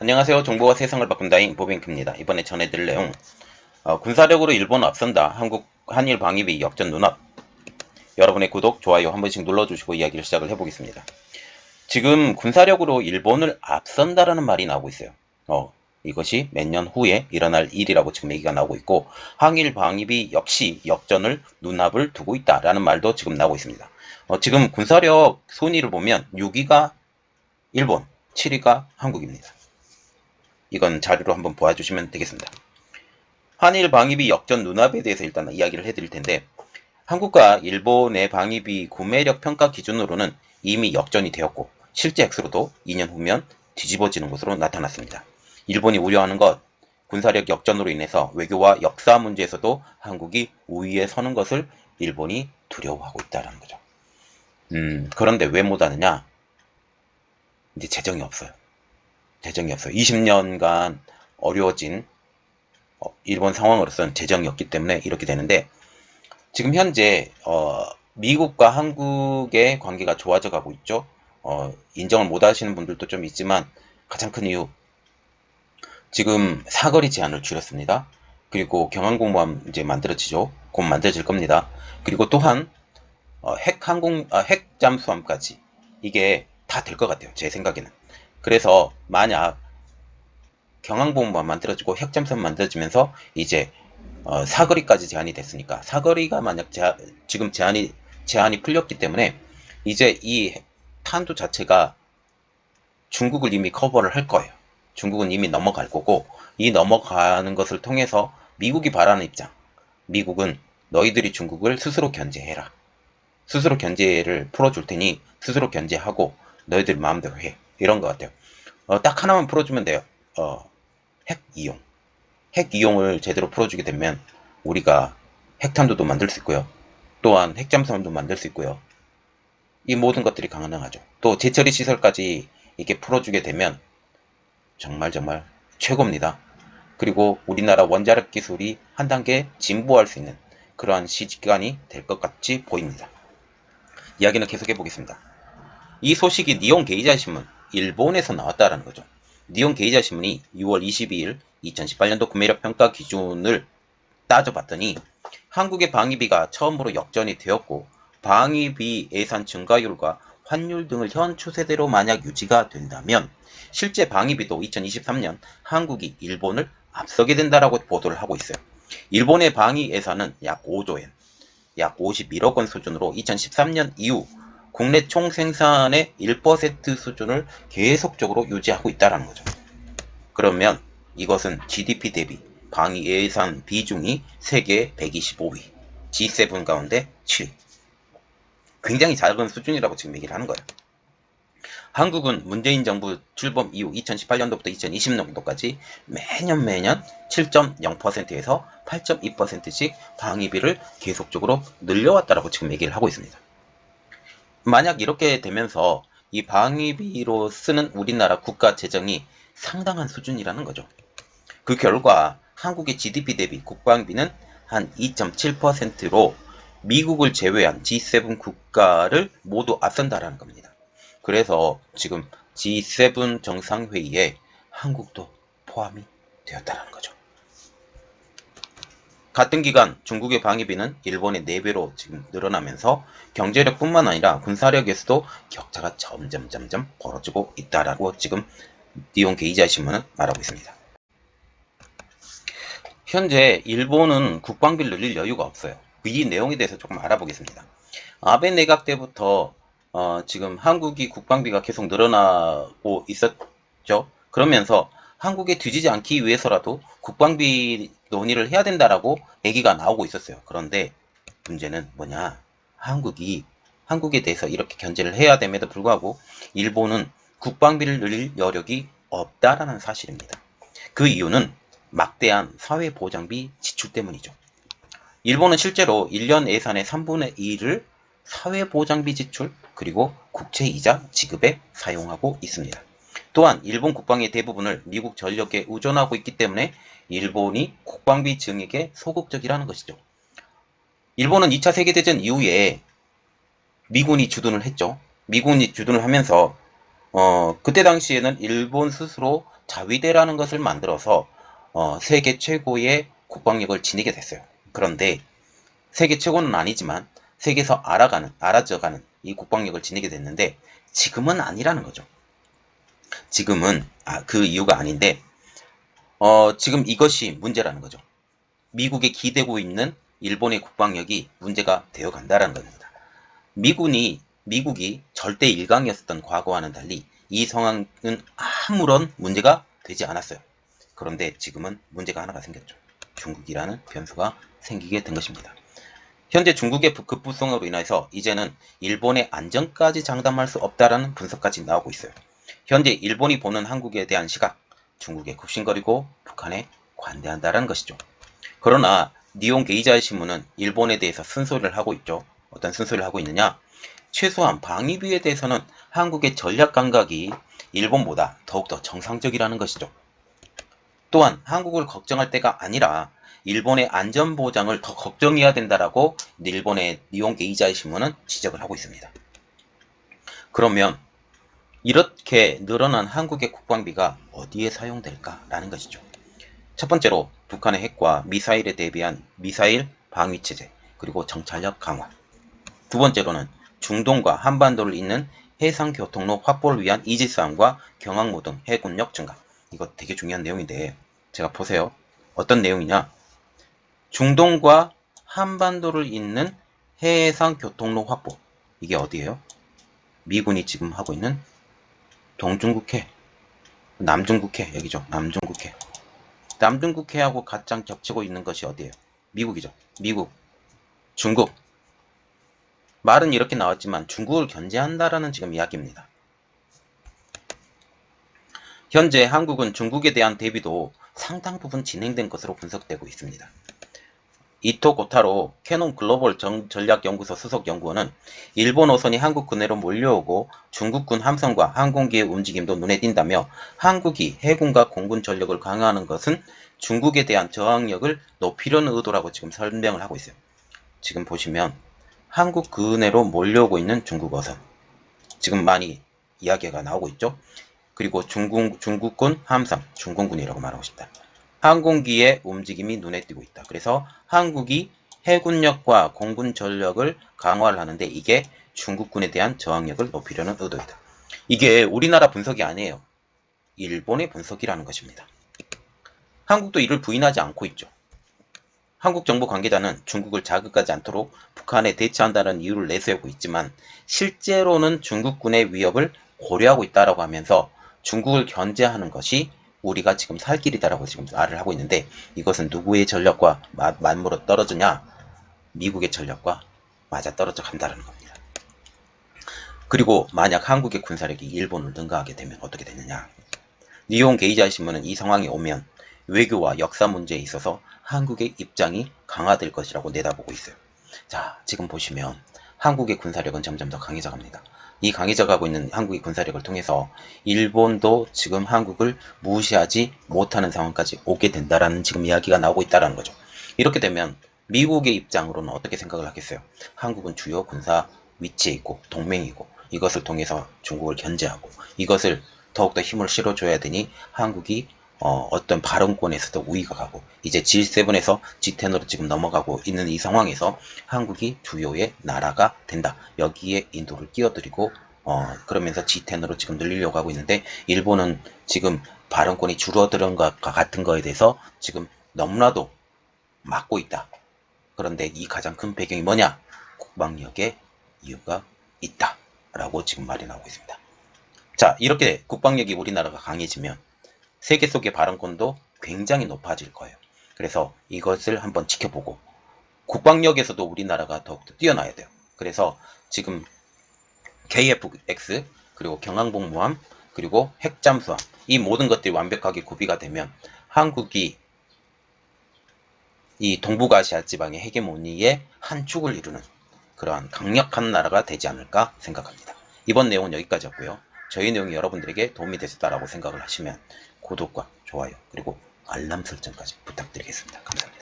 안녕하세요. 정보가 세상을 바꾼다인 보뱅크입니다. 이번에 전해드릴 내용, 군사력으로 일본은 앞선다. 한국 한일 방위비 역전 눈앞. 여러분의 구독, 좋아요 한 번씩 눌러주시고 이야기를 시작을 해보겠습니다. 지금 군사력으로 일본을 앞선다라는 말이 나오고 있어요. 이것이 몇 년 후에 일어날 일이라고 지금 얘기가 나오고 있고, 한일 방위비 역시 역전을 눈앞을 두고 있다라는 말도 지금 나오고 있습니다. 지금 군사력 순위를 보면 6위가 일본, 7위가 한국입니다. 이건 자료로 한번 보아주시면 되겠습니다. 한일 방위비 역전 눈앞에 대해서 일단 이야기를 해드릴 텐데, 한국과 일본의 방위비 구매력 평가 기준으로는 이미 역전이 되었고, 실제 액수로도 2년 후면 뒤집어지는 것으로 나타났습니다. 일본이 우려하는 것, 군사력 역전으로 인해서 외교와 역사 문제에서도 한국이 우위에 서는 것을 일본이 두려워하고 있다는 거죠. 그런데 왜 못하느냐? 이제 재정이 없어요. 20년간 어려워진 일본 상황으로서는 재정이 없기 때문에 이렇게 되는데, 지금 현재 미국과 한국의 관계가 좋아져 가고 있죠. 인정을 못 하시는 분들도 좀 있지만, 가장 큰 이유, 지금 사거리 제한을 줄였습니다. 그리고 경항공모함 이제 만들어지죠. 곧 만들어질 겁니다. 그리고 또한 핵 잠수함까지, 이게 다 될 것 같아요, 제 생각에는. 그래서 만약 경항공모함 만들어지고 핵잠수함 만들어지면서 이제 사거리까지 제한이 됐으니까, 사거리가 만약 지금 제한이 풀렸기 때문에 이제 이 탄두 자체가 중국을 이미 커버를 할 거예요. 중국은 이미 넘어갈 거고, 이 넘어가는 것을 통해서 미국이 바라는 입장, 미국은 너희들이 중국을 스스로 견제해라, 스스로 견제를 풀어줄 테니 스스로 견제하고 너희들 마음대로 해, 이런 것 같아요. 딱 하나만 풀어주면 돼요. 핵 이용. 핵 이용을 제대로 풀어주게 되면 우리가 핵탄두도 만들 수 있고요. 또한 핵잠수함도 만들 수 있고요. 이 모든 것들이 가능하죠. 또 재처리 시설까지 이렇게 풀어주게 되면 정말 최고입니다. 그리고 우리나라 원자력 기술이 한 단계 진보할 수 있는 그러한 시간이 될 것 같이 보입니다. 이야기는 계속해 보겠습니다. 이 소식이 니온 게이자 신문, 일본에서 나왔다라는 거죠. 니온 게이자 신문이 6월 22일 2018년도 구매력 평가 기준을 따져봤더니, 한국의 방위비가 처음으로 역전이 되었고, 방위비 예산 증가율과 환율 등을 현 추세대로 만약 유지가 된다면 실제 방위비도 2023년 한국이 일본을 앞서게 된다라고 보도를 하고 있어요. 일본의 방위 예산은 약 5조 엔, 약 51억 원 수준으로 2013년 이후 국내 총생산의 1% 수준을 계속적으로 유지하고 있다는 거죠. 그러면 이것은 GDP 대비 방위 예산 비중이 세계 125위, G7 가운데 7위. 굉장히 작은 수준이라고 지금 얘기를 하는 거예요. 한국은 문재인 정부 출범 이후 2018년도부터 2020년도까지 매년 7.0%에서 8.2%씩 방위비를 계속적으로 늘려왔다라고 지금 얘기를 하고 있습니다. 만약 이렇게 되면서 이 방위비로 쓰는 우리나라 국가 재정이 상당한 수준이라는 거죠. 그 결과 한국의 GDP 대비 국방비는 한 2.7%로 미국을 제외한 G7 국가를 모두 앞선다라는 겁니다. 그래서 지금 G7 정상회의에 한국도 포함이 되었다는 거죠. 같은 기간 중국의 방위비는 일본의 4배로 지금 늘어나면서 경제력뿐만 아니라 군사력에서도 격차가 점점 벌어지고 있다라고 지금 니온 게이자 신문은 말하고 있습니다. 현재 일본은 국방비를 늘릴 여유가 없어요. 이 내용에 대해서 조금 알아보겠습니다. 아베 내각 때부터 지금 한국이 국방비가 계속 늘어나고 있었죠. 그러면서 한국에 뒤지지 않기 위해서라도 국방비 논의를 해야 된다라고 얘기가 나오고 있었어요. 그런데 문제는 뭐냐? 한국에 대해서 이렇게 견제를 해야 됨에도 불구하고 일본은 국방비를 늘릴 여력이 없다라는 사실입니다. 그 이유는 막대한 사회보장비 지출 때문이죠. 일본은 실제로 1년 예산의 3분의 2를 사회보장비 지출 그리고 국채이자 지급에 사용하고 있습니다. 또한 일본 국방의 대부분을 미국 전력에 의존하고 있기 때문에 일본이 국방비 증액에 소극적이라는 것이죠. 일본은 2차 세계대전 이후에 미군이 주둔을 했죠. 미군이 주둔을 하면서 그때 당시에는 일본 스스로 자위대라는 것을 만들어서 세계 최고의 국방력을 지니게 됐어요. 그런데 세계 최고는 아니지만 세계에서 알아져가는 이 국방력을 지니게 됐는데 지금은 아니라는 거죠. 지금은 그 이유가 아닌데 지금 이것이 문제라는 거죠. 미국에 기대고 있는 일본의 국방력이 문제가 되어 간다는 겁니다. 미국이 절대 일강이었던 과거와는 달리 이 상황은 아무런 문제가 되지 않았어요. 그런데 지금은 문제가 하나가 생겼죠. 중국이라는 변수가 생기게 된 것입니다. 현재 중국의 급부성으로 인해서 이제는 일본의 안전까지 장담할 수 없다라는 분석까지 나오고 있어요. 현재 일본이 보는 한국에 대한 시각, 중국에 굽신거리고 북한에 관대한다는 것이죠. 그러나 니온 게이자의 신문은 일본에 대해서 쓴소리를 하고 있죠. 어떤 쓴소리를 하고 있느냐? 최소한 방위비에 대해서는 한국의 전략 감각이 일본보다 더욱더 정상적이라는 것이죠. 또한 한국을 걱정할 때가 아니라 일본의 안전보장을 더 걱정해야 된다라고 일본의 니온 게이자의 신문은 지적을 하고 있습니다. 그러면 이렇게 늘어난 한국의 국방비가 어디에 사용될까라는 것이죠. 첫 번째로 북한의 핵과 미사일에 대비한 미사일 방위체제 그리고 정찰력 강화. 두 번째로는 중동과 한반도를 잇는 해상교통로 확보를 위한 이지스함과 경항모 등 해군력 증가. 이거 되게 중요한 내용인데 제가 보세요. 어떤 내용이냐? 중동과 한반도를 잇는 해상교통로 확보. 이게 어디예요? 미군이 지금 하고 있는 동중국해, 남중국해 여기죠. 남중국해. 남중국해하고 가장 겹치고 있는 것이 어디예요? 미국이죠. 미국, 중국. 말은 이렇게 나왔지만 중국을 견제한다라는 지금 이야기입니다. 현재 한국은 중국에 대한 대비도 상당 부분 진행된 것으로 분석되고 있습니다. 이토 고타로 캐논 글로벌 전략연구소 수석 연구원은 일본 어선이 한국 근해로 몰려오고 중국군 함선과 항공기의 움직임도 눈에 띈다며 한국이 해군과 공군 전력을 강화하는 것은 중국에 대한 저항력을 높이려는 의도라고 지금 설명을 하고 있어요. 지금 보시면 한국 근해로 몰려오고 있는 중국 어선. 지금 많이 이야기가 나오고 있죠. 그리고 중국군 함선, 중공군이라고 말하고 싶다. 항공기의 움직임이 눈에 띄고 있다. 그래서 한국이 해군력과 공군 전력을 강화를 하는데 이게 중국군에 대한 저항력을 높이려는 의도이다. 이게 우리나라 분석이 아니에요. 일본의 분석이라는 것입니다. 한국도 이를 부인하지 않고 있죠. 한국 정부 관계자는 중국을 자극하지 않도록 북한에 대처한다는 이유를 내세우고 있지만 실제로는 중국군의 위협을 고려하고 있다고 하면서 중국을 견제하는 것이 우리가 지금 살 길이다라고 지금 말을 하고 있는데 이것은 누구의 전력과 맞물어 떨어지냐? 미국의 전력과 맞아 떨어져 간다는 겁니다. 그리고 만약 한국의 군사력이 일본을 능가하게 되면 어떻게 되느냐? 니온 게이자 신문은 이 상황이 오면 외교와 역사 문제에 있어서 한국의 입장이 강화될 것이라고 내다보고 있어요. 자, 지금 보시면 한국의 군사력은 점점 더 강해져 갑니다. 이 강해져 가고 있는 한국의 군사력을 통해서 일본도 지금 한국을 무시하지 못하는 상황까지 오게 된다라는 지금 이야기가 나오고 있다는 거죠. 이렇게 되면 미국의 입장으로는 어떻게 생각을 하겠어요? 한국은 주요 군사 위치에 있고 동맹이고 이것을 통해서 중국을 견제하고 이것을 더욱더 힘을 실어줘야 되니 한국이 어떤 발언권에서도 우위가 가고 이제 G7에서 G10으로 지금 넘어가고 있는 이 상황에서 한국이 주요의 나라가 된다. 여기에 인도를 끼어들이고 그러면서 G10으로 지금 늘리려고 하고 있는데 일본은 지금 발언권이 줄어드는 것과 같은 거에 대해서 지금 너무나도 막고 있다. 그런데 이 가장 큰 배경이 뭐냐? 국방력의 이유가 있다. 라고 지금 말이 나오고 있습니다. 자, 이렇게 국방력이 우리나라가 강해지면 세계 속의 발언권도 굉장히 높아질 거예요. 그래서 이것을 한번 지켜보고 국방력에서도 우리나라가 더욱더 뛰어나야 돼요. 그래서 지금 KF-X 그리고 경항복무함 그리고 핵잠수함 이 모든 것들이 완벽하게 구비가 되면 한국이 이 동북아시아 지방의 헤게모니의 한 축을 이루는 그러한 강력한 나라가 되지 않을까 생각합니다. 이번 내용은 여기까지였고요. 저희 내용이 여러분들에게 도움이 되셨다라고 생각을 하시면 구독과 좋아요 그리고 알람 설정까지 부탁드리겠습니다. 감사합니다.